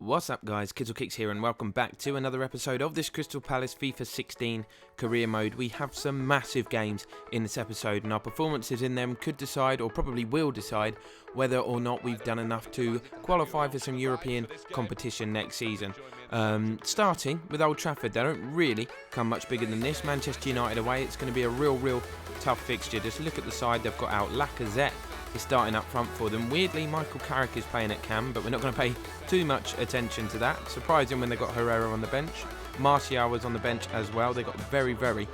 What's up guys, Kicks here and welcome back to another episode of this Crystal Palace FIFA 16 career mode. We have some massive games in this episode and our performances in them could decide, or probably will decide, whether or not we've done enough to qualify for some European competition next season. Starting with Old Trafford, they don't really come much bigger than this. Manchester United away, it's going to be a real tough fixture. Just look at the side they've got out. Lacazette is starting up front for them. Weirdly, Michael Carrick is playing at cam, but we're not going to pay too much attention to that. Surprising when they got Herrera on the bench. Martial was on the bench as well. They got a very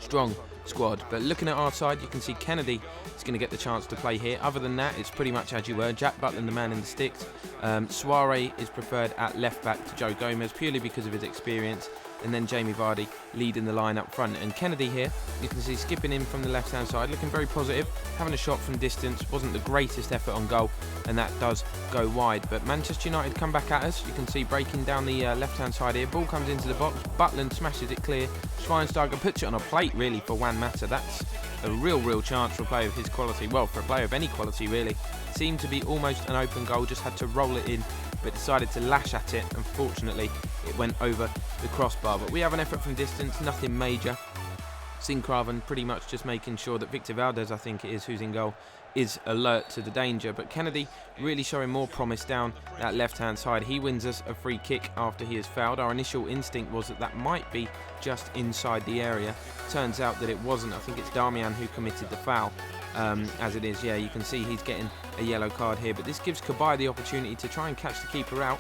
strong squad. But looking at our side, you can see Kennedy is going to get the chance to play here. Other than that, it's pretty much as you were. Jack Butland, the man in the sticks. Suarez is preferred at left back to Joe Gomez, purely because of his experience. And then Jamie Vardy leading the line up front. And Kennedy here, you can see skipping in from the left-hand side, looking very positive, having a shot from distance. Wasn't the greatest effort on goal, and that does go wide. But Manchester United come back at us. You can see breaking down the left-hand side here. Ball comes into the box. Butland smashes it clear. Schweinsteiger puts it on a plate, really, for Juan Mata. That's a real chance for a player of his quality. Well, for a player of any quality, really. Seemed to be almost an open goal. Just had to roll it in, but decided to lash at it. Unfortunately, it went over the crossbar. But we have an effort from distance, nothing major. Sincraven pretty much just making sure that Victor Valdez, I think it is, who's in goal, is alert to the danger. But Kennedy really showing more promise down that left-hand side. He wins us a free kick after he has fouled. Our initial instinct was that that might be just inside the area. Turns out that it wasn't. I think it's Darmian who committed the foul. As it is, yeah, you can see he's getting a yellow card here. But this gives Cabaye the opportunity to try and catch the keeper out.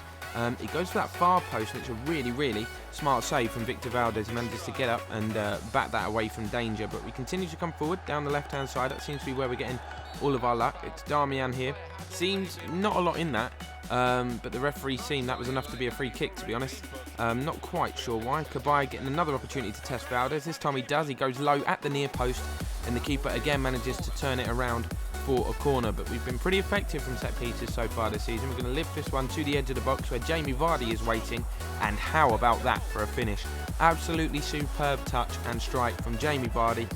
It goes for that far post, and it's a really smart save from Victor Valdez. He manages to get up and bat that away from danger. But we continue to come forward down the left-hand side. That seems to be where we're getting all of our luck. It's Darmian here. Seems not a lot in that, but the referee seemed that was enough to be a free kick, to be honest. Not quite sure why. Cabaye getting another opportunity to test Valdez. This time he does. He goes low at the near post, and the keeper again manages to turn it around for a corner. But we've been pretty effective from set pieces so far this season. We're going to lift this one to the edge of the box where Jamie Vardy is waiting, and how about that for a finish? Absolutely superb touch and strike from Jamie Vardy.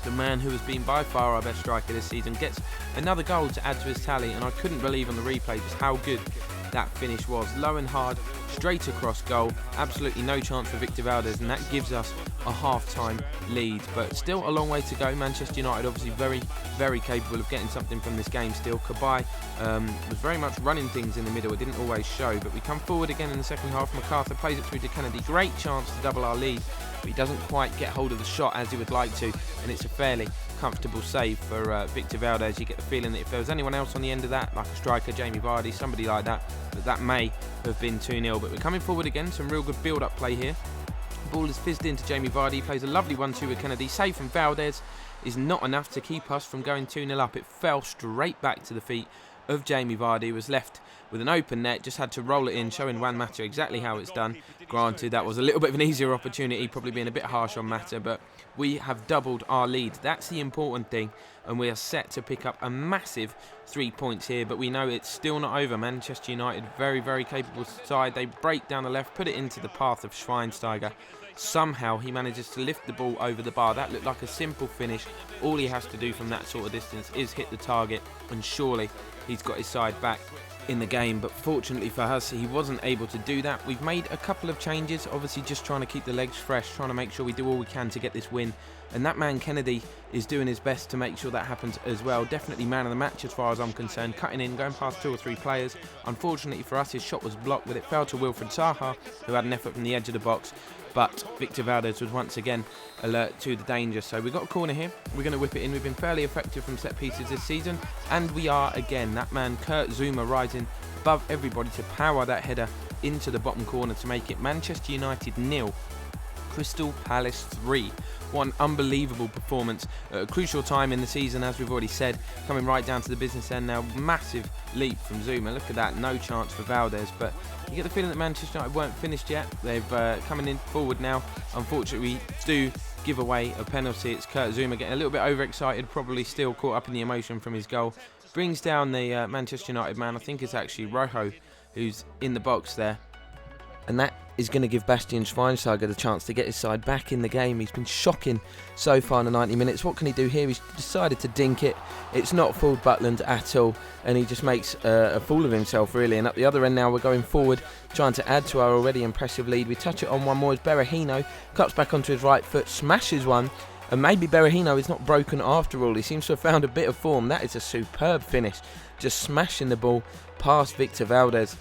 The man who has been by far our best striker this season gets another goal to add to his tally, and I couldn't believe on the replay just how good that finish was. Low and hard, straight across goal. Absolutely no chance for Victor Valdez, and that gives us a half-time lead. But still a long way to go. Manchester United obviously very capable of getting something from this game still. Cabaye was very much running things in the middle. It didn't always show, but we come forward again in the second half. MacArthur plays it through to Kennedy. Great chance to double our lead, but he doesn't quite get hold of the shot as he would like to, and it's a fairly comfortable save for Victor Valdez. You get the feeling that if there was anyone else on the end of that, like a striker, Jamie Vardy, somebody like that, that may have been 2-0. But we're coming forward again, some real good build-up play here. Ball is fizzed into Jamie Vardy. He plays a lovely 1-2 with Kennedy. Save from Valdez is not enough to keep us from going 2-0 up. It fell straight back to the feet of Jamie Vardy. Was left with an open net, just had to roll it in, showing Juan Mata exactly how it's done. Granted, that was a little bit of an easier opportunity, probably being a bit harsh on Mata, but we have doubled our lead. That's the important thing, and we are set to pick up a massive 3 points here. But we know it's still not over. Manchester United, very capable side. They break down the left, put it into the path of Schweinsteiger. Somehow he manages to lift the ball over the bar. That looked like a simple finish. All he has to do from that sort of distance is hit the target, and surely he's got his side back in the game. But fortunately for us, he wasn't able to do that. We've made a couple of changes, obviously just trying to keep the legs fresh, trying to make sure we do all we can to get this win, and that man Kennedy is doing his best to make sure that happens as well. Definitely man of the match as far as I'm concerned, cutting in, going past 2 or 3 players. Unfortunately for us, his shot was blocked, but it fell to Wilfried Zaha, who had an effort from the edge of the box, but Victor Valdez was once again alert to the danger. So we've got a corner here, we're going to whip it in. We've been fairly effective from set pieces this season, and we are again. That man Kurt Zouma rising above everybody to power that header into the bottom corner to make it Manchester United 0, Crystal Palace 3. What an unbelievable performance at a crucial time in the season, as we've already said, coming right down to the business end now. Massive leap from Zouma. Look at that, no chance for Valdez, but you get the feeling that Manchester United weren't finished yet. They've coming in forward now. Unfortunately, we do give away a penalty. It's Kurt Zouma getting a little bit overexcited, probably still caught up in the emotion from his goal. Brings down the Manchester United man. I think it's actually Rojo who's in the box there. And that is going to give Bastian Schweinsteiger the chance to get his side back in the game. He's been shocking so far in the 90 minutes. What can he do here? He's decided to dink it. It's not fooled Butland at all, and he just makes a fool of himself, really. And up the other end now, we're going forward, trying to add to our already impressive lead. We touch it on one more as Berahino cuts back onto his right foot, smashes one, and maybe Berahino is not broken after all. He seems to have found a bit of form. That is a superb finish, just smashing the ball past Victor Valdez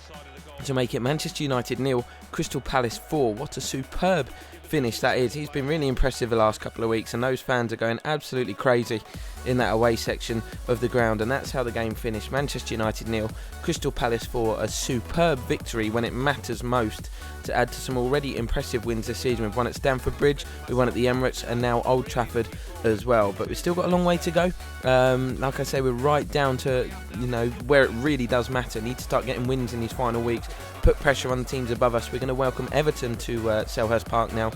to make it Manchester United 0, Crystal Palace 4. What a superb finish that is. He's been really impressive the last couple of weeks, and those fans are going absolutely crazy in that away section of the ground. And that's how the game finished. Manchester United 0, Crystal Palace 4. A superb victory when it matters most, to add to some already impressive wins this season. We've won at Stamford Bridge, we won at the Emirates, and now Old Trafford as well. But we've still got a long way to go. Like I say, we're right down to where it really does matter. Need to start getting wins in these final weeks, put pressure on the teams above us. We're going to welcome Everton to Selhurst Park now.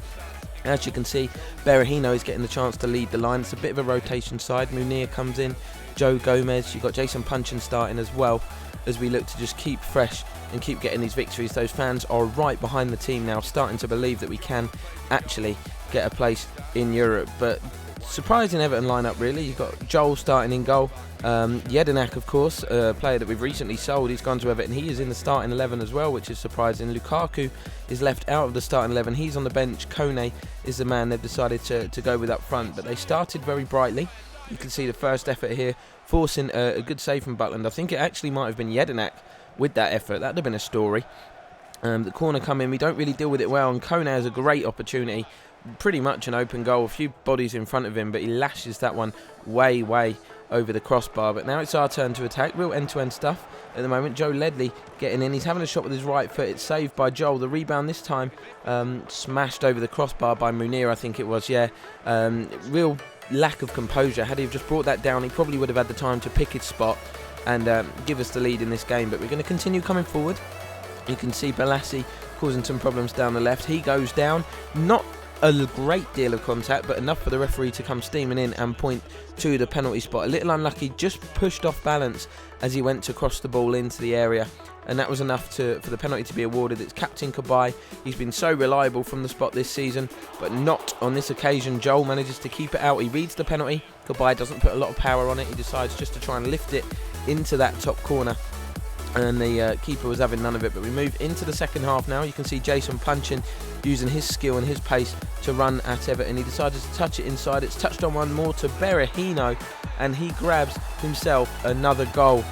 As you can see, Berahino is getting the chance to lead the line. It's a bit of a rotation side. Munir comes in, Joe Gomez, you've got Jason Punchin starting as well, as we look to just keep fresh and keep getting these victories. Those fans are right behind the team now, starting to believe that we can actually get a place in Europe. But surprising Everton lineup, really. You've got Joel starting in goal. Jedinak, of course, a player that we've recently sold. He's gone to Everton. He is in the starting 11 as well, which is surprising. Lukaku is left out of the starting 11. He's on the bench. Kone is the man they've decided to go with up front. But they started very brightly. You can see the first effort here, forcing a good save from Butland. I think it actually might have been Jedinak with that effort. That would have been a story. The corner come in. We don't really deal with it well, and Kone has a great opportunity. Pretty much an open goal, a few bodies in front of him, but he lashes that one way over the crossbar. But now it's our turn to attack. Real end-to-end stuff at the moment. Joe Ledley getting in. He's having a shot with his right foot. It's saved by Joel. The rebound this time smashed over the crossbar by Munir, I think it was. Real lack of composure. Had he just brought that down, he probably would have had the time to pick his spot and give us the lead in this game. But we're going to continue coming forward. You can see Balassi causing some problems down the left. He goes down. Not a great deal of contact, but enough for the referee to come steaming in and point to the penalty spot. A little unlucky, just pushed off balance as he went to cross the ball into the area, and that was enough for the penalty to be awarded. It's Captain Kabai. He's been so reliable from the spot this season, but not on this occasion. Joel manages to keep it out. He reads the penalty. Kabai doesn't put a lot of power on it. He decides just to try and lift it into that top corner, and the keeper was having none of it. But we move into the second half now. You can see Jason Punchin using his skill and his pace to run at Everton. He decided to touch it inside. It's touched on one more to Berahino, and he grabs himself another goal.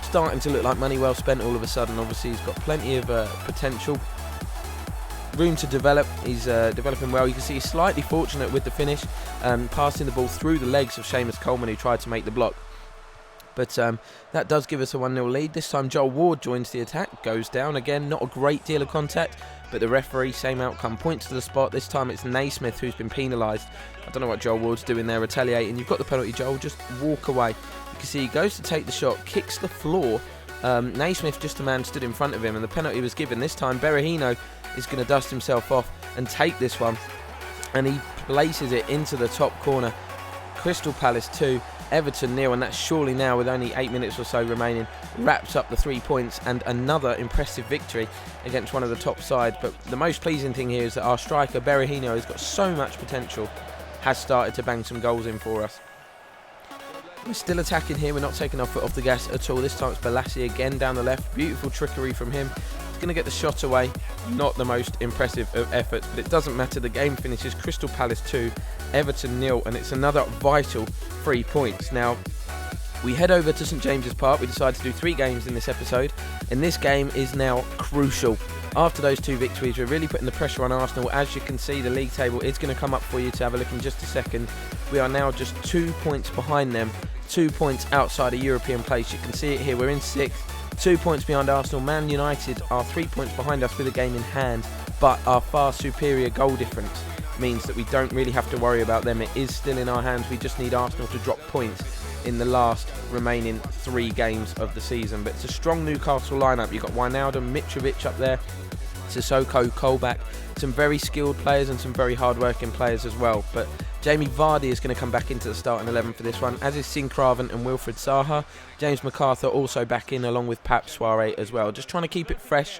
Starting to look like money well spent all of a sudden. Obviously, he's got plenty of potential, room to develop. He's developing well. You can see he's slightly fortunate with the finish, passing the ball through the legs of Seamus Coleman, who tried to make the block. But that does give us a 1-0 lead. This time Joel Ward joins the attack, goes down again. Not a great deal of contact, but the referee, same outcome, points to the spot. This time it's Naismith who's been penalised. I don't know what Joel Ward's doing there, retaliating. You've got the penalty, Joel, just walk away. You can see he goes to take the shot, kicks the floor. Naismith, just a man, stood in front of him, and the penalty was given. This time Berahino is going to dust himself off and take this one, and he places it into the top corner. Crystal Palace 2, Everton 0, and that's surely now, with only 8 minutes or so remaining, wraps up the 3 points and another impressive victory against one of the top sides. But the most pleasing thing here is that our striker Berahino has got so much potential, has started to bang some goals in for us. We're still attacking here. We're not taking our foot off the gas at all. This time it's Balassi again down the left. Beautiful trickery from him. He's going to get the shot away. Not the most impressive of efforts, but it doesn't matter. The game finishes Crystal Palace 2, Everton 0, and it's another vital 3 points. Now, we head over to St James's Park. We decided to do 3 games in this episode, and this game is now crucial. After those 2 victories, we're really putting the pressure on Arsenal. As you can see, the league table is going to come up for you to have a look in just a second. We are now just 2 points behind them, 2 points outside a European place. You can see it here. We're in 6th, 2 points behind Arsenal. Man United are 3 points behind us with a game in hand, but our far superior goal difference means that we don't really have to worry about them. It is still in our hands. We just need Arsenal to drop points in the last remaining 3 games of the season. But it's a strong Newcastle lineup. You've got Wijnaldum, Mitrovic up there, Sissoko, Colback, some very skilled players and some very hard-working players as well. But Jamie Vardy is going to come back into the starting 11 for this one, as is Sincraven and Wilfred Zaha. James MacArthur also back in, along with Pap Soiree as well. Just trying to keep it fresh.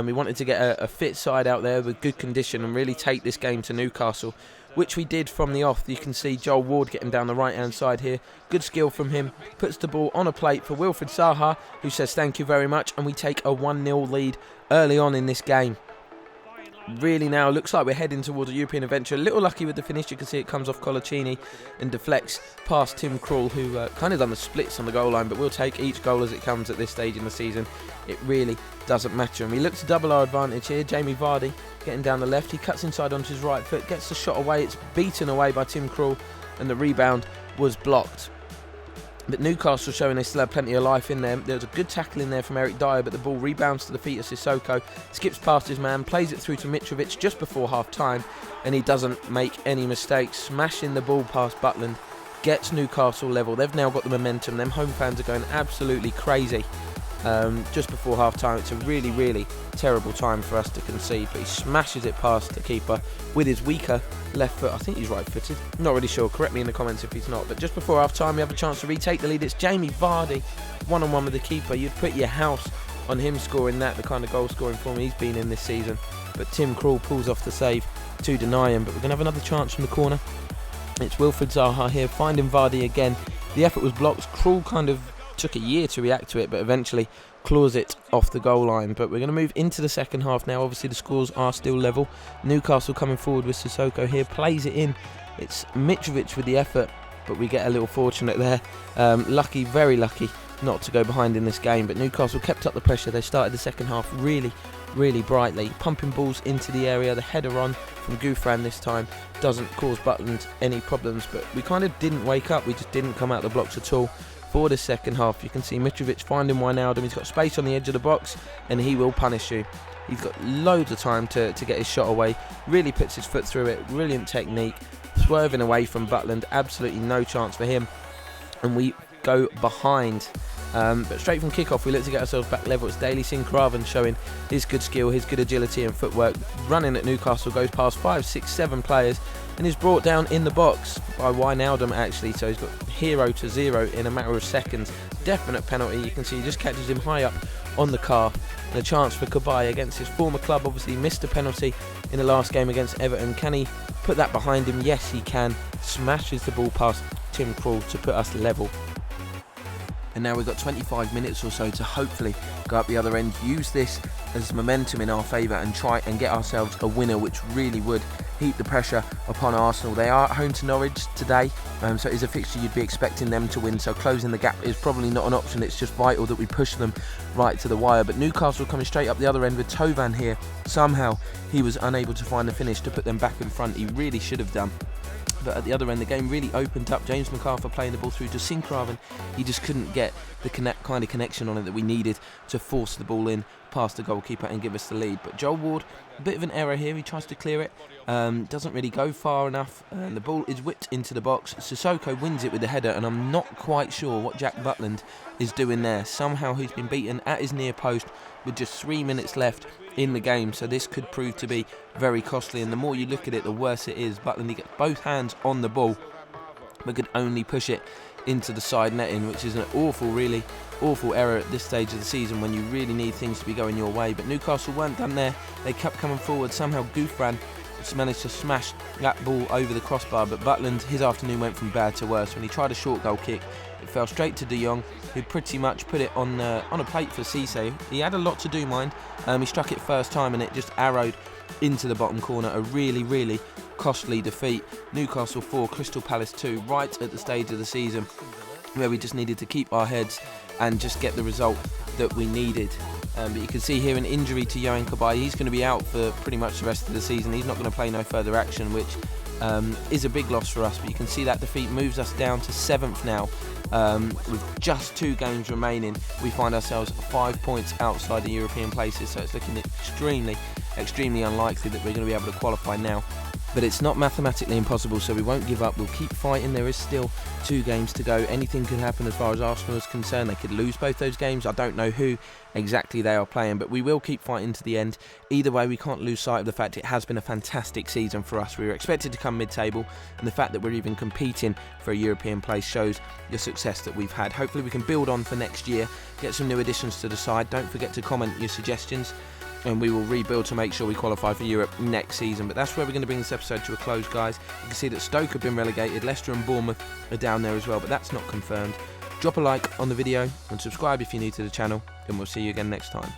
We wanted to get a fit side out there with good condition and really take this game to Newcastle, which we did from the off. You can see Joel Ward getting down the right-hand side here. Good skill from him. Puts the ball on a plate for Wilfred Zaha, who says thank you very much, and we take a 1-0 lead early on in this game. Really now looks like we're heading towards a European adventure. A little lucky with the finish. You can see it comes off Colaccini and deflects past Tim Krul, who kind of done the splits on the goal line, but we'll take each goal as it comes at this stage in the season. It really doesn't matter. And we look to double our advantage here. Jamie Vardy getting down the left. He cuts inside onto his right foot, gets the shot away. It's beaten away by Tim Krul, and the rebound was blocked. But Newcastle showing they still have plenty of life in there. There was a good tackle in there from Eric Dyer, but the ball rebounds to the feet of Sissoko, skips past his man, plays it through to Mitrovic just before half-time, and he doesn't make any mistakes, smashing the ball past Butland, gets Newcastle level. They've now got the momentum. Them home fans are going absolutely crazy. Just before half-time, it's a really, really terrible time for us to concede, but he smashes it past the keeper with his weaker left foot. I think he's right-footed. Not really sure. Correct me in the comments if he's not. But just before half-time, we have a chance to retake the lead. It's Jamie Vardy, one-on-one with the keeper. You'd put your house on him scoring that, the kind of goal-scoring form he's been in this season. But Tim Krul pulls off the save to deny him. But we're going to have another chance from the corner. It's Wilfred Zaha here, finding Vardy again. The effort was blocked. Krul kind of took a year to react to it, but eventually claws it off the goal line. But we're going to move into the second half now. Obviously the scores are still level. Newcastle coming forward with Sissoko here, plays it in. It's Mitrovic with the effort, but we get a little fortunate there. Lucky, very lucky not to go behind in this game, but Newcastle kept up the pressure. They started the second half really brightly, pumping balls into the area. The header on from Gouffran this time doesn't cause Butland any problems, but we kind of didn't wake up. We just didn't come out the blocks at all for the second half. You can see Mitrovic finding Wijnaldum. He's got space on the edge of the box, and he will punish you. He's got loads of time to get his shot away. Really puts his foot through it. Brilliant technique. Swerving away from Butland. Absolutely no chance for him. And we go behind. But straight from kickoff, we look to get ourselves back level. It's Daly Sincraven showing his good skill, his good agility and footwork. Running at Newcastle, goes past 5, 6, 7 players, and is brought down in the box by Wijnaldum actually. So he's got 0 to 0 in a matter of seconds. Definite penalty. You can see he just catches him high up on the calf. And a chance for Cabaye against his former club. Obviously missed a penalty in the last game against Everton. Can he put that behind him? Yes, he can. Smashes the ball past Tim Krul to put us level. And now we've got 25 minutes or so to hopefully go up the other end, use this as momentum in our favour and try and get ourselves a winner, which really would heap the pressure upon Arsenal. They are at home to Norwich today, so it is a fixture you'd be expecting them to win, so closing the gap is probably not an option. It's just vital that we push them right to the wire. But Newcastle coming straight up the other end with Tovan here. Somehow he was unable to find the finish to put them back in front. He really should have done. But at the other end, the game really opened up. James MacArthur playing the ball through to Sincraven. He just couldn't get the kind of connection on it that we needed to force the ball in past the goalkeeper and give us the lead. But Joel Ward, a bit of an error here. He tries to clear it. Doesn't really go far enough. And the ball is whipped into the box. Sissoko wins it with the header, and I'm not quite sure what Jack Butland is doing there. Somehow he's been beaten at his near post with just 3 minutes left in the game, so this could prove to be very costly, and the more you look at it, the worse it is. Butland, he gets both hands on the ball but could only push it into the side netting, which is an really awful error at this stage of the season when you really need things to be going your way. But Newcastle weren't done there. They kept coming forward. Somehow Gouffran managed to smash that ball over the crossbar, but Butland, his afternoon went from bad to worse. When he tried a short goal kick, it fell straight to De Jong, who pretty much put it on a plate for Cisse. He had a lot to do, mind. He struck it first time and it just arrowed into the bottom corner. A really costly defeat. Newcastle 4, Crystal Palace 2, right at the stage of the season where we just needed to keep our heads and just get the result that we needed. But you can see here an injury to Yohan Cabaye. He's going to be out for pretty much the rest of the season. He's not going to play no further action, which is a big loss for us. But you can see that defeat moves us down to 7th now. With just 2 games remaining, we find ourselves 5 points outside the European places, so it's looking extremely unlikely that we're going to be able to qualify now But it's not mathematically impossible, so we won't give up. We'll keep fighting. There is still 2 games to go. Anything could happen as far as Arsenal is concerned. They could lose both those games. I don't know who exactly they are playing, but we will keep fighting to the end. Either way, we can't lose sight of the fact it has been a fantastic season for us. We were expected to come mid-table, and the fact that we're even competing for a European place shows the success that we've had. Hopefully we can build on for next year, get some new additions to the side. Don't forget to comment your suggestions, and we will rebuild to make sure we qualify for Europe next season. But that's where we're going to bring this episode to a close, guys. You can see that Stoke have been relegated, Leicester and Bournemouth are down there as well, but that's not confirmed. Drop a like on the video and subscribe if you're new to the channel, and we'll see you again next time.